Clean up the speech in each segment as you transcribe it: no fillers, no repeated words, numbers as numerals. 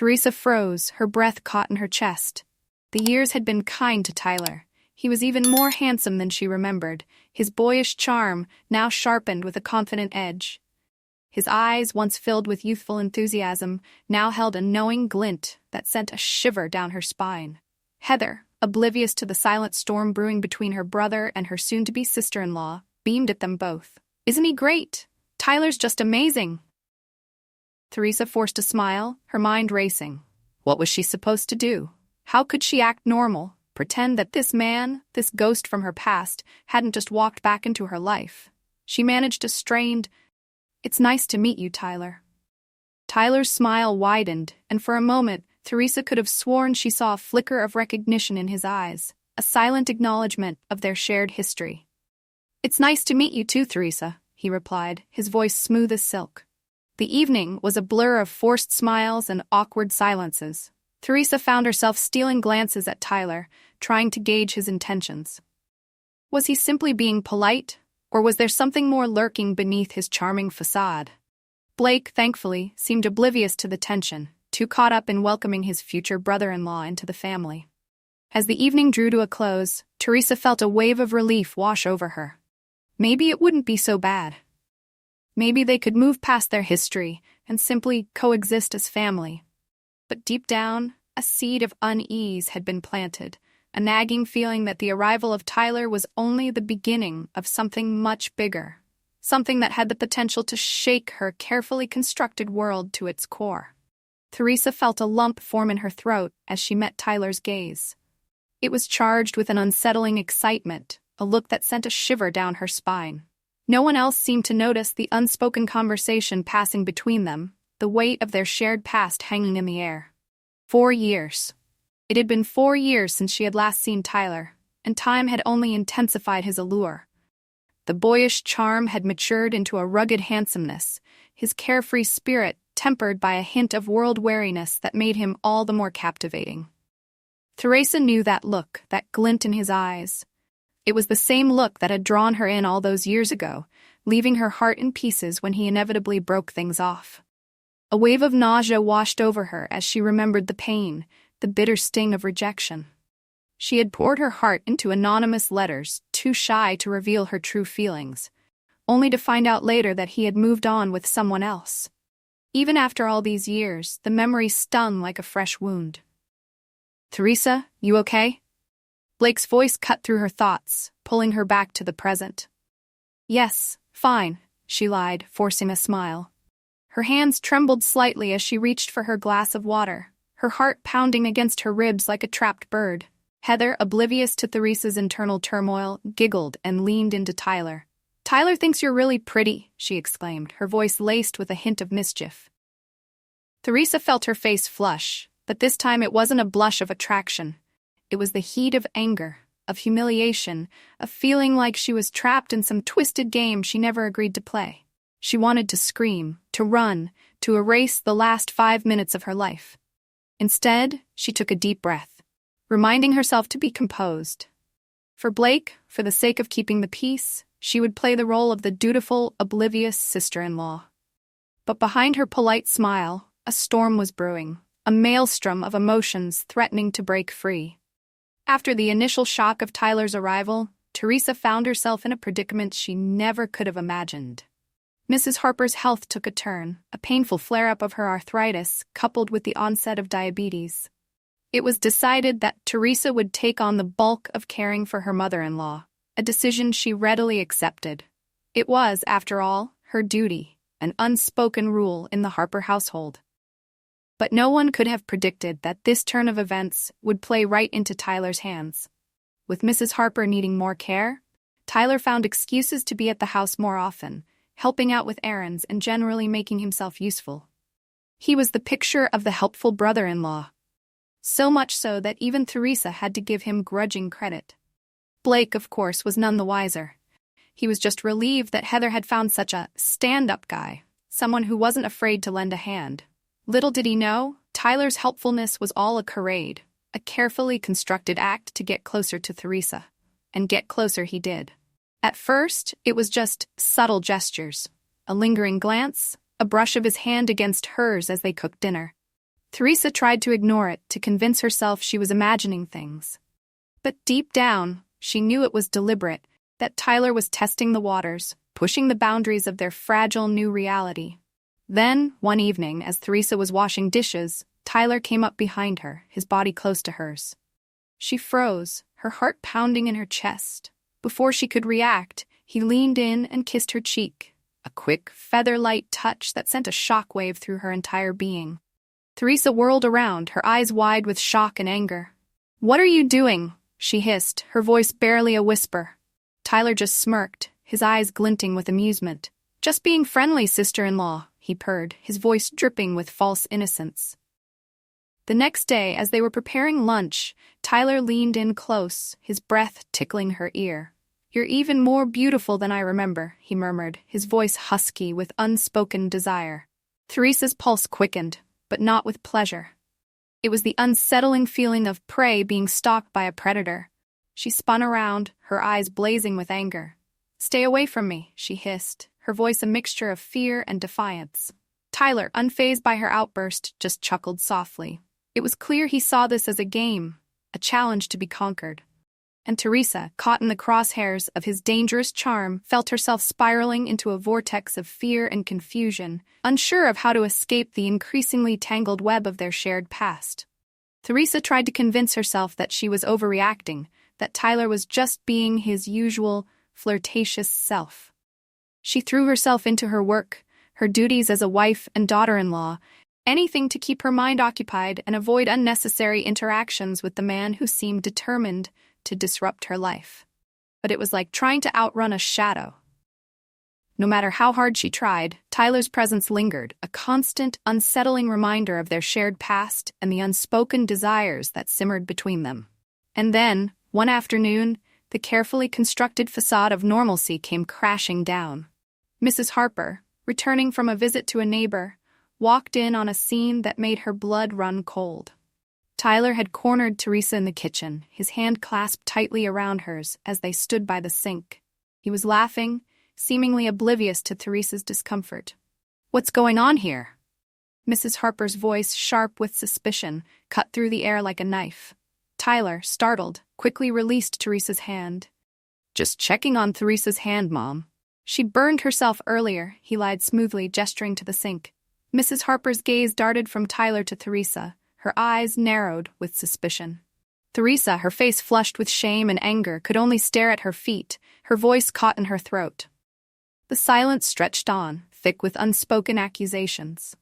Teresa froze, her breath caught in her chest. The years had been kind to Tyler. He was even more handsome than she remembered, his boyish charm now sharpened with a confident edge. His eyes, once filled with youthful enthusiasm, now held a knowing glint that sent a shiver down her spine. Heather, oblivious to the silent storm brewing between her brother and her soon-to-be sister-in-law, beamed at them both. "Isn't he great? Tyler's just amazing." Teresa forced a smile, her mind racing. What was she supposed to do? How could she act normal, pretend that this man, this ghost from her past, hadn't just walked back into her life? She managed a strained, "It's nice to meet you, Tyler." Tyler's smile widened, and for a moment, Teresa could have sworn she saw a flicker of recognition in his eyes, a silent acknowledgement of their shared history. "It's nice to meet you too, Teresa," he replied, his voice smooth as silk. The evening was a blur of forced smiles and awkward silences. Teresa found herself stealing glances at Tyler, trying to gauge his intentions. Was he simply being polite, or was there something more lurking beneath his charming facade? Blake, thankfully, seemed oblivious to the tension, too caught up in welcoming his future brother-in-law into the family. As the evening drew to a close, Teresa felt a wave of relief wash over her. Maybe it wouldn't be so bad. Maybe they could move past their history and simply coexist as family. But deep down, a seed of unease had been planted, a nagging feeling that the arrival of Tyler was only the beginning of something much bigger, something that had the potential to shake her carefully constructed world to its core. Teresa felt a lump form in her throat as she met Tyler's gaze. It was charged with an unsettling excitement, a look that sent a shiver down her spine. No one else seemed to notice the unspoken conversation passing between them, the weight of their shared past hanging in the air. 4 years. It had been 4 years since she had last seen Tyler, and time had only intensified his allure. The boyish charm had matured into a rugged handsomeness, his carefree spirit tempered by a hint of world-weariness that made him all the more captivating. Teresa knew that look, that glint in his eyes. It was the same look that had drawn her in all those years ago, leaving her heart in pieces when he inevitably broke things off. A wave of nausea washed over her as she remembered the pain, the bitter sting of rejection. She had poured her heart into anonymous letters, too shy to reveal her true feelings, only to find out later that he had moved on with someone else. Even after all these years, the memory stung like a fresh wound. "Teresa, you okay?" Blake's voice cut through her thoughts, pulling her back to the present. "Yes, fine," she lied, forcing a smile. Her hands trembled slightly as she reached for her glass of water, her heart pounding against her ribs like a trapped bird. Heather, oblivious to Teresa's internal turmoil, giggled and leaned into Tyler. "Tyler thinks you're really pretty," she exclaimed, her voice laced with a hint of mischief. Teresa felt her face flush, but this time it wasn't a blush of attraction. It was the heat of anger, of humiliation, of feeling like she was trapped in some twisted game she never agreed to play. She wanted to scream, to run, to erase the last 5 minutes of her life. Instead, she took a deep breath, reminding herself to be composed. For Blake, for the sake of keeping the peace, she would play the role of the dutiful, oblivious sister-in-law. But behind her polite smile, a storm was brewing, a maelstrom of emotions threatening to break free. After the initial shock of Tyler's arrival, Teresa found herself in a predicament she never could have imagined. Mrs. Harper's health took a turn, a painful flare-up of her arthritis, coupled with the onset of diabetes. It was decided that Teresa would take on the bulk of caring for her mother-in-law, a decision she readily accepted. It was, after all, her duty, an unspoken rule in the Harper household. But no one could have predicted that this turn of events would play right into Tyler's hands. With Mrs. Harper needing more care, Tyler found excuses to be at the house more often, helping out with errands and generally making himself useful. He was the picture of the helpful brother-in-law. So much so that even Teresa had to give him grudging credit. Blake, of course, was none the wiser. He was just relieved that Heather had found such a stand-up guy, someone who wasn't afraid to lend a hand. Little did he know, Tyler's helpfulness was all a charade, a carefully constructed act to get closer to Teresa. And get closer he did. At first, it was just subtle gestures, a lingering glance, a brush of his hand against hers as they cooked dinner. Teresa tried to ignore it, to convince herself she was imagining things. But deep down, she knew it was deliberate, that Tyler was testing the waters, pushing the boundaries of their fragile new reality. Then, one evening, as Teresa was washing dishes, Tyler came up behind her, his body close to hers. She froze, her heart pounding in her chest. Before she could react, he leaned in and kissed her cheek, a quick, feather-light touch that sent a shockwave through her entire being. Teresa whirled around, her eyes wide with shock and anger. "What are you doing?" she hissed, her voice barely a whisper. Tyler just smirked, his eyes glinting with amusement. "Just being friendly, sister-in-law," he purred, his voice dripping with false innocence. The next day, as they were preparing lunch, Tyler leaned in close, his breath tickling her ear. "You're even more beautiful than I remember," he murmured, his voice husky with unspoken desire. Teresa's pulse quickened, but not with pleasure. It was the unsettling feeling of prey being stalked by a predator. She spun around, her eyes blazing with anger. "Stay away from me," she hissed, her voice a mixture of fear and defiance. Tyler, unfazed by her outburst, just chuckled softly. It was clear he saw this as a game, a challenge to be conquered. And Teresa, caught in the crosshairs of his dangerous charm, felt herself spiraling into a vortex of fear and confusion, unsure of how to escape the increasingly tangled web of their shared past. Teresa tried to convince herself that she was overreacting, that Tyler was just being his usual, flirtatious self. She threw herself into her work, her duties as a wife and daughter-in-law, anything to keep her mind occupied and avoid unnecessary interactions with the man who seemed determined to disrupt her life. But it was like trying to outrun a shadow. No matter how hard she tried, Tyler's presence lingered, a constant, unsettling reminder of their shared past and the unspoken desires that simmered between them. And then, one afternoon, the carefully constructed facade of normalcy came crashing down. Mrs. Harper, returning from a visit to a neighbor, walked in on a scene that made her blood run cold. Tyler had cornered Teresa in the kitchen, his hand clasped tightly around hers as they stood by the sink. He was laughing, seemingly oblivious to Teresa's discomfort. "What's going on here?" Mrs. Harper's voice, sharp with suspicion, cut through the air like a knife. Tyler, startled, quickly released Teresa's hand. "Just checking on Teresa's hand, Mom." "She burned herself earlier," he lied smoothly, gesturing to the sink. Mrs. Harper's gaze darted from Tyler to Teresa, her eyes narrowed with suspicion. Teresa, her face flushed with shame and anger, could only stare at her feet, her voice caught in her throat. The silence stretched on, thick with unspoken accusations.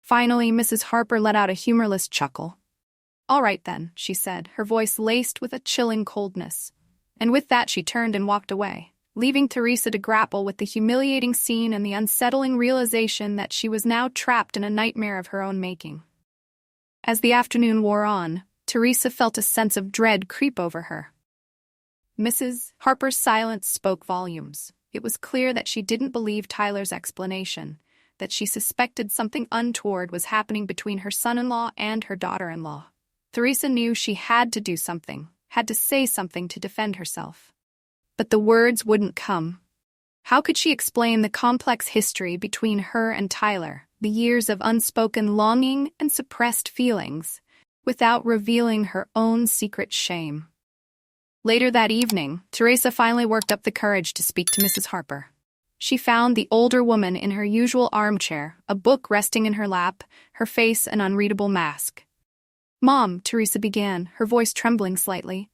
Finally, Mrs. Harper let out a humorless chuckle. "All right then," she said, her voice laced with a chilling coldness. And with that she turned and walked away, leaving Teresa to grapple with the humiliating scene and the unsettling realization that she was now trapped in a nightmare of her own making. As the afternoon wore on, Teresa felt a sense of dread creep over her. Mrs. Harper's silence spoke volumes. It was clear that she didn't believe Tyler's explanation, that she suspected something untoward was happening between her son-in-law and her daughter-in-law. Teresa knew she had to do something, had to say something to defend herself. But the words wouldn't come. How could she explain the complex history between her and Tyler, the years of unspoken longing and suppressed feelings, without revealing her own secret shame? Later that evening, Teresa finally worked up the courage to speak to Mrs. Harper. She found the older woman in her usual armchair, a book resting in her lap, her face an unreadable mask. "Mom," Teresa began, her voice trembling slightly.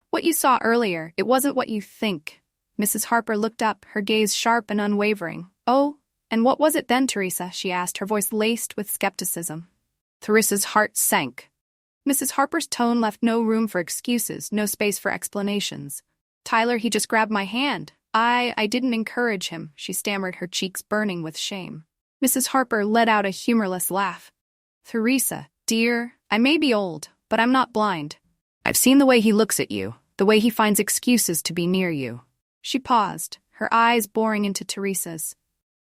"What you saw earlier, it wasn't what you think." Mrs. Harper looked up, her gaze sharp and unwavering. "Oh, and what was it then, Teresa?" she asked, her voice laced with skepticism. Teresa's heart sank. Mrs. Harper's tone left no room for excuses, no space for explanations. "Tyler, he just grabbed my hand. I didn't encourage him," she stammered, her cheeks burning with shame. Mrs. Harper let out a humorless laugh. "Teresa, dear, I may be old, but I'm not blind. I've seen the way he looks at you, the way he finds excuses to be near you." She paused, her eyes boring into Teresa's.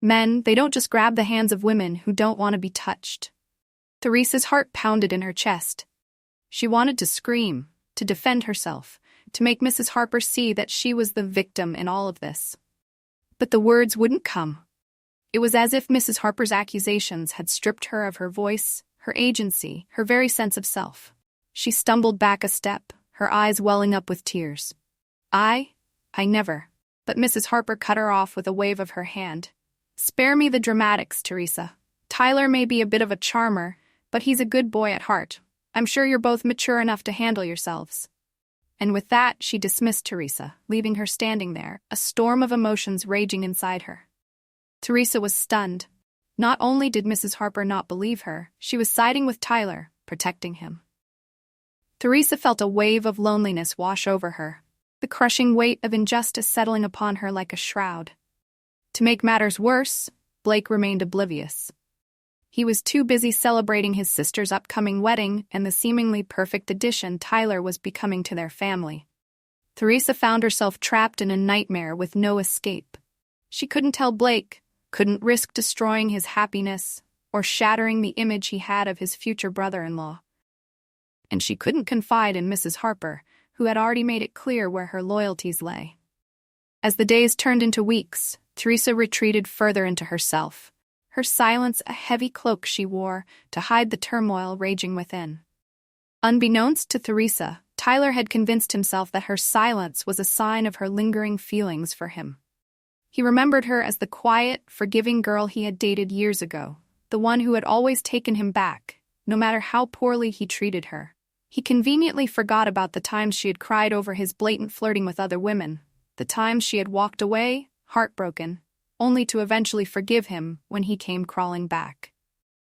"Men, they don't just grab the hands of women who don't want to be touched." Teresa's heart pounded in her chest. She wanted to scream, to defend herself, to make Mrs. Harper see that she was the victim in all of this. But the words wouldn't come. It was as if Mrs. Harper's accusations had stripped her of her voice, her agency, her very sense of self. She stumbled back a step, her eyes welling up with tears. I never. But Mrs. Harper cut her off with a wave of her hand. Spare me the dramatics, Teresa. Tyler may be a bit of a charmer, but he's a good boy at heart. I'm sure you're both mature enough to handle yourselves. And with that, she dismissed Teresa, leaving her standing there, a storm of emotions raging inside her. Teresa was stunned. Not only did Mrs. Harper not believe her, she was siding with Tyler, protecting him. Teresa felt a wave of loneliness wash over her, the crushing weight of injustice settling upon her like a shroud. To make matters worse, Blake remained oblivious. He was too busy celebrating his sister's upcoming wedding and the seemingly perfect addition Tyler was becoming to their family. Teresa found herself trapped in a nightmare with no escape. She couldn't tell Blake, couldn't risk destroying his happiness or shattering the image he had of his future brother-in-law. And she couldn't confide in Mrs. Harper, who had already made it clear where her loyalties lay. As the days turned into weeks, Teresa retreated further into herself, her silence a heavy cloak she wore to hide the turmoil raging within. Unbeknownst to Teresa, Tyler had convinced himself that her silence was a sign of her lingering feelings for him. He remembered her as the quiet, forgiving girl he had dated years ago, the one who had always taken him back, no matter how poorly he treated her. He conveniently forgot about the times she had cried over his blatant flirting with other women, the times she had walked away, heartbroken, only to eventually forgive him when he came crawling back.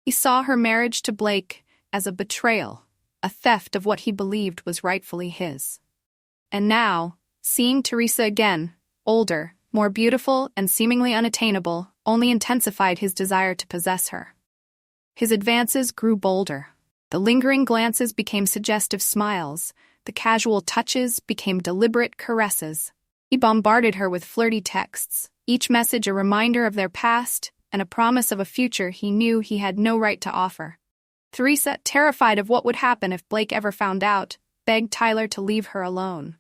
He saw her marriage to Blake as a betrayal, a theft of what he believed was rightfully his. And now, seeing Teresa again, older, more beautiful and seemingly unattainable, only intensified his desire to possess her. His advances grew bolder. The lingering glances became suggestive smiles, the casual touches became deliberate caresses. He bombarded her with flirty texts, each message a reminder of their past and a promise of a future he knew he had no right to offer. Teresa, terrified of what would happen if Blake ever found out, begged Tyler to leave her alone.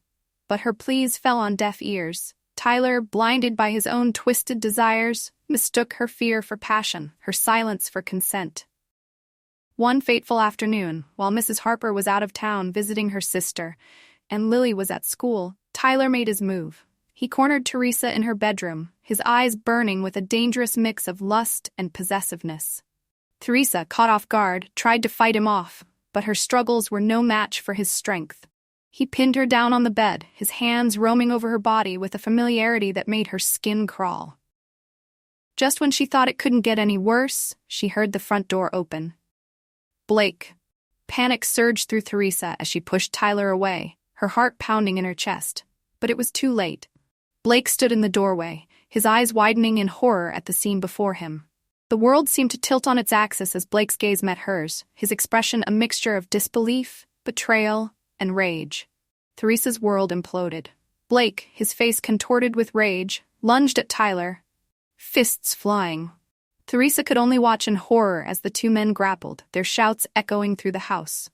But her pleas fell on deaf ears. Tyler, blinded by his own twisted desires, mistook her fear for passion, her silence for consent. One fateful afternoon, while Mrs. Harper was out of town visiting her sister, and Lily was at school, Tyler made his move. He cornered Teresa in her bedroom, his eyes burning with a dangerous mix of lust and possessiveness. Teresa, caught off guard, tried to fight him off, but her struggles were no match for his strength. He pinned her down on the bed, his hands roaming over her body with a familiarity that made her skin crawl. Just when she thought it couldn't get any worse, she heard the front door open. Blake. Panic surged through Teresa as she pushed Tyler away, her heart pounding in her chest. But it was too late. Blake stood in the doorway, his eyes widening in horror at the scene before him. The world seemed to tilt on its axis as Blake's gaze met hers, his expression a mixture of disbelief, betrayal, and rage. Teresa's world imploded. Blake, his face contorted with rage, lunged at Tyler, fists flying. Teresa could only watch in horror as the two men grappled, their shouts echoing through the house.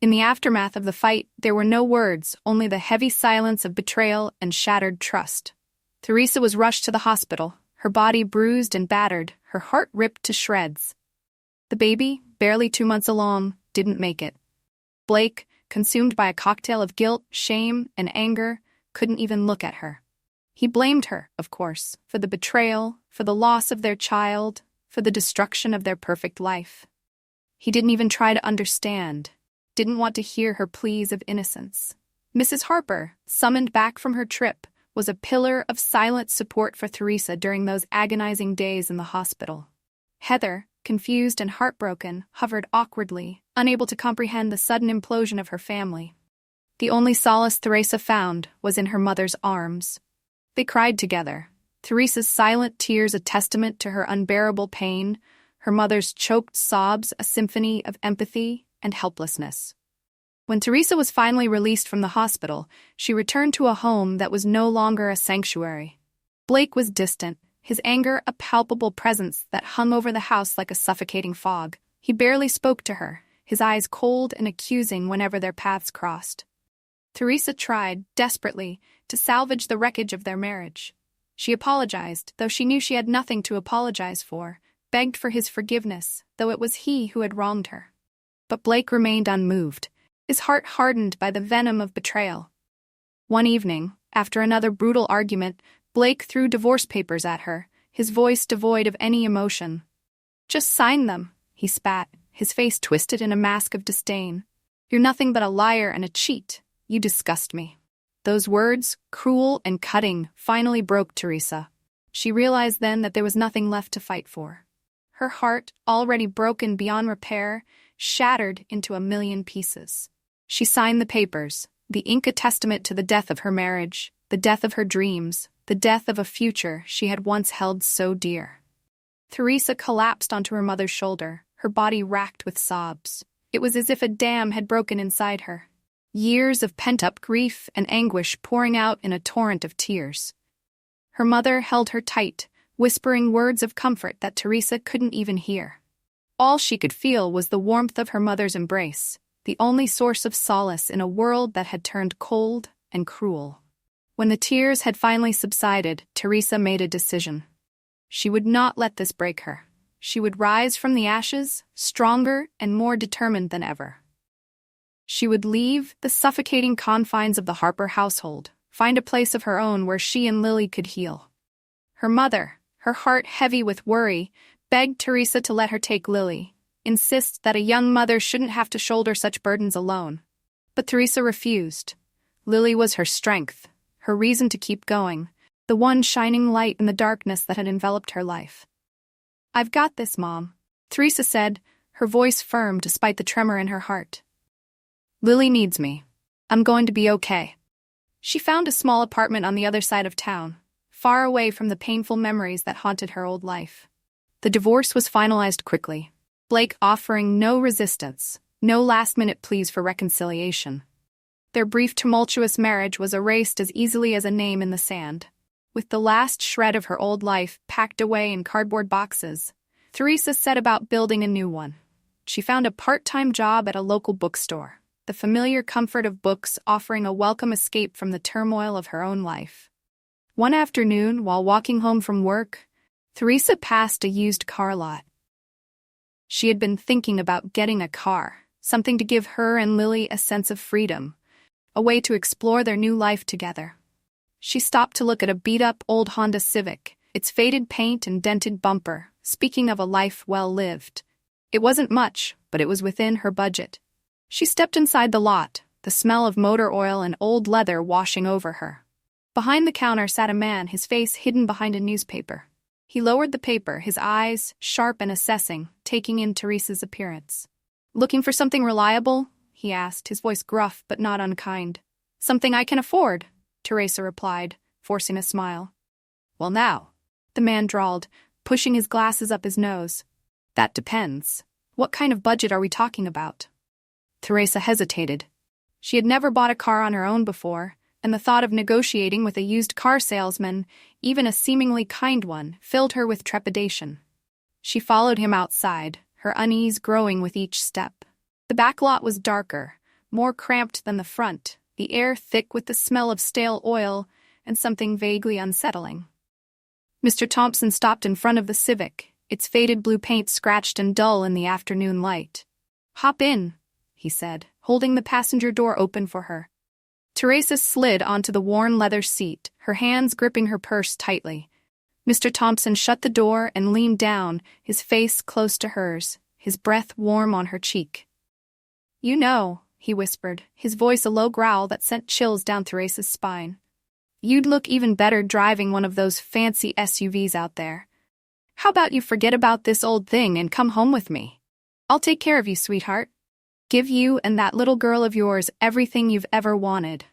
In the aftermath of the fight, there were no words, only the heavy silence of betrayal and shattered trust. Teresa was rushed to the hospital, her body bruised and battered, her heart ripped to shreds. The baby, barely 2 months along, didn't make it. Blake, consumed by a cocktail of guilt, shame, and anger, couldn't even look at her. He blamed her, of course, for the betrayal, for the loss of their child, for the destruction of their perfect life. He didn't even try to understand, didn't want to hear her pleas of innocence. Mrs. Harper, summoned back from her trip, was a pillar of silent support for Teresa during those agonizing days in the hospital. Heather, confused and heartbroken, hovered awkwardly, unable to comprehend the sudden implosion of her family. The only solace Teresa found was in her mother's arms. They cried together, Teresa's silent tears a testament to her unbearable pain, her mother's choked sobs a symphony of empathy and helplessness. When Teresa was finally released from the hospital, she returned to a home that was no longer a sanctuary. Blake was distant, his anger a palpable presence that hung over the house like a suffocating fog. He barely spoke to her, his eyes cold and accusing whenever their paths crossed. Teresa tried, desperately, to salvage the wreckage of their marriage. She apologized, though she knew she had nothing to apologize for, begged for his forgiveness, though it was he who had wronged her. But Blake remained unmoved, his heart hardened by the venom of betrayal. One evening, after another brutal argument, Blake threw divorce papers at her, his voice devoid of any emotion. "Just sign them," he spat, his face twisted in a mask of disdain. "You're nothing but a liar and a cheat. You disgust me." Those words, cruel and cutting, finally broke Teresa. She realized then that there was nothing left to fight for. Her heart, already broken beyond repair, shattered into a million pieces. She signed the papers, the ink a testament to the death of her marriage, the death of her dreams, the death of a future she had once held so dear. Teresa collapsed onto her mother's shoulder, her body racked with sobs. It was as if a dam had broken inside her. Years of pent-up grief and anguish pouring out in a torrent of tears. Her mother held her tight, whispering words of comfort that Teresa couldn't even hear. All she could feel was the warmth of her mother's embrace, the only source of solace in a world that had turned cold and cruel. When the tears had finally subsided, Teresa made a decision. She would not let this break her. She would rise from the ashes, stronger and more determined than ever. She would leave the suffocating confines of the Harper household, find a place of her own where she and Lily could heal. Her mother, her heart heavy with worry, begged Teresa to let her take Lily, insist that a young mother shouldn't have to shoulder such burdens alone. But Teresa refused. Lily was her strength, her reason to keep going, the one shining light in the darkness that had enveloped her life. "I've got this, Mom," Teresa said, her voice firm despite the tremor in her heart. "Lily needs me. I'm going to be okay." She found a small apartment on the other side of town, far away from the painful memories that haunted her old life. The divorce was finalized quickly, Blake offering no resistance, no last-minute pleas for reconciliation. Their brief tumultuous marriage was erased as easily as a name in the sand. With the last shred of her old life packed away in cardboard boxes, Teresa set about building a new one. She found a part-time job at a local bookstore, the familiar comfort of books offering a welcome escape from the turmoil of her own life. One afternoon, while walking home from work, Teresa passed a used car lot. She had been thinking about getting a car, something to give her and Lily a sense of freedom, a way to explore their new life together. She stopped to look at a beat-up old Honda Civic, its faded paint and dented bumper, speaking of a life well lived. It wasn't much, but it was within her budget. She stepped inside the lot, the smell of motor oil and old leather washing over her. Behind the counter sat a man, his face hidden behind a newspaper. He lowered the paper, his eyes sharp and assessing, taking in Teresa's appearance. "Looking for something reliable?" he asked, his voice gruff but not unkind. "Something I can afford," Teresa replied, forcing a smile. "Well now," the man drawled, pushing his glasses up his nose. "That depends. What kind of budget are we talking about?" Teresa hesitated. She had never bought a car on her own before, and the thought of negotiating with a used car salesman, even a seemingly kind one, filled her with trepidation. She followed him outside, her unease growing with each step. The back lot was darker, more cramped than the front, the air thick with the smell of stale oil and something vaguely unsettling. Mr. Thompson stopped in front of the Civic, its faded blue paint scratched and dull in the afternoon light. "Hop in," he said, holding the passenger door open for her. Teresa slid onto the worn leather seat, her hands gripping her purse tightly. Mr. Thompson shut the door and leaned down, his face close to hers, his breath warm on her cheek. "You know," he whispered, his voice a low growl that sent chills down Teresa's spine. "You'd look even better driving one of those fancy SUVs out there. How about you forget about this old thing and come home with me? I'll take care of you, sweetheart. Give you and that little girl of yours everything you've ever wanted."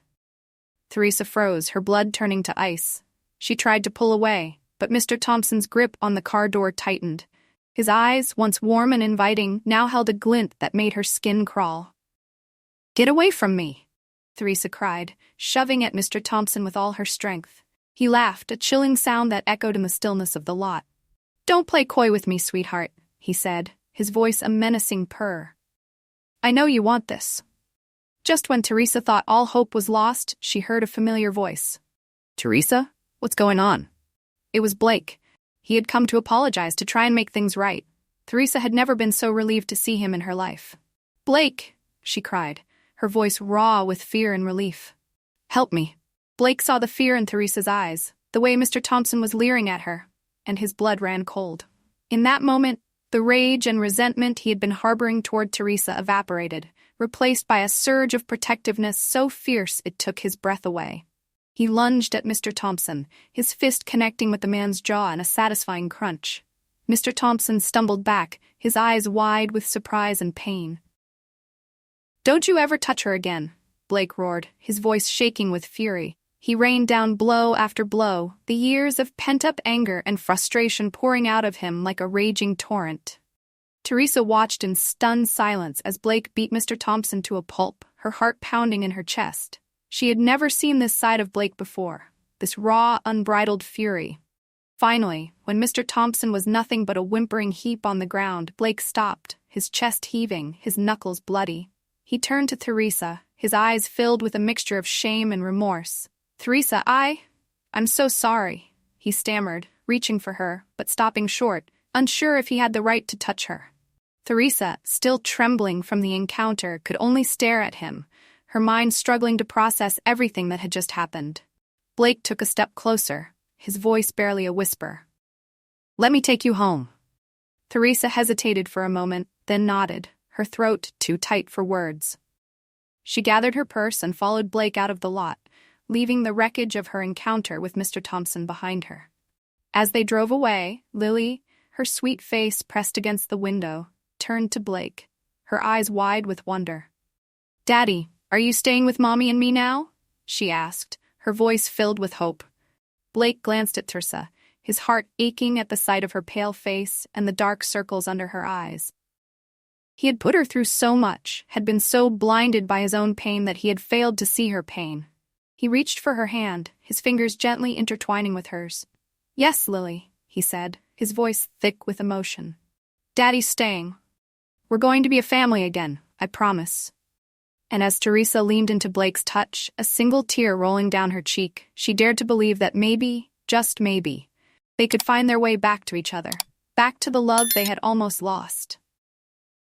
Teresa froze, her blood turning to ice. She tried to pull away, but Mr. Thompson's grip on the car door tightened. His eyes, once warm and inviting, now held a glint that made her skin crawl. "Get away from me," Teresa cried, shoving at Mr. Thompson with all her strength. He laughed, a chilling sound that echoed in the stillness of the lot. "Don't play coy with me, sweetheart," he said, his voice a menacing purr. "I know you want this." Just when Teresa thought all hope was lost, she heard a familiar voice. "Teresa? What's going on?" It was Blake. He had come to apologize, to try and make things right. Teresa had never been so relieved to see him in her life. "Blake!" she cried, her voice raw with fear and relief. "Help me." Blake saw the fear in Teresa's eyes, the way Mr. Thompson was leering at her, and his blood ran cold. In that moment, the rage and resentment he had been harboring toward Teresa evaporated, replaced by a surge of protectiveness so fierce it took his breath away. He lunged at Mr. Thompson, his fist connecting with the man's jaw in a satisfying crunch. Mr. Thompson stumbled back, his eyes wide with surprise and pain. "Don't you ever touch her again," Blake roared, his voice shaking with fury. He rained down blow after blow, the years of pent-up anger and frustration pouring out of him like a raging torrent. Teresa watched in stunned silence as Blake beat Mr. Thompson to a pulp, her heart pounding in her chest. She had never seen this side of Blake before, this raw, unbridled fury. Finally, when Mr. Thompson was nothing but a whimpering heap on the ground, Blake stopped, his chest heaving, his knuckles bloody. He turned to Teresa, his eyes filled with a mixture of shame and remorse. "Teresa, I'm so sorry," he stammered, reaching for her, but stopping short, unsure if he had the right to touch her. Teresa, still trembling from the encounter, could only stare at him, her mind struggling to process everything that had just happened. Blake took a step closer, his voice barely a whisper. "Let me take you home." Teresa hesitated for a moment, then nodded, her throat too tight for words. She gathered her purse and followed Blake out of the lot, leaving the wreckage of her encounter with Mr. Thompson behind her. As they drove away, Lily, her sweet face pressed against the window, turned to Blake, her eyes wide with wonder. "Daddy, are you staying with Mommy and me now?" she asked, her voice filled with hope. Blake glanced at Teresa, his heart aching at the sight of her pale face and the dark circles under her eyes. He had put her through so much, had been so blinded by his own pain that he had failed to see her pain. He reached for her hand, his fingers gently intertwining with hers. "Yes, Lily," he said, his voice thick with emotion. "Daddy's staying. We're going to be a family again, I promise." And as Teresa leaned into Blake's touch, a single tear rolling down her cheek, she dared to believe that maybe, just maybe, they could find their way back to each other, back to the love they had almost lost.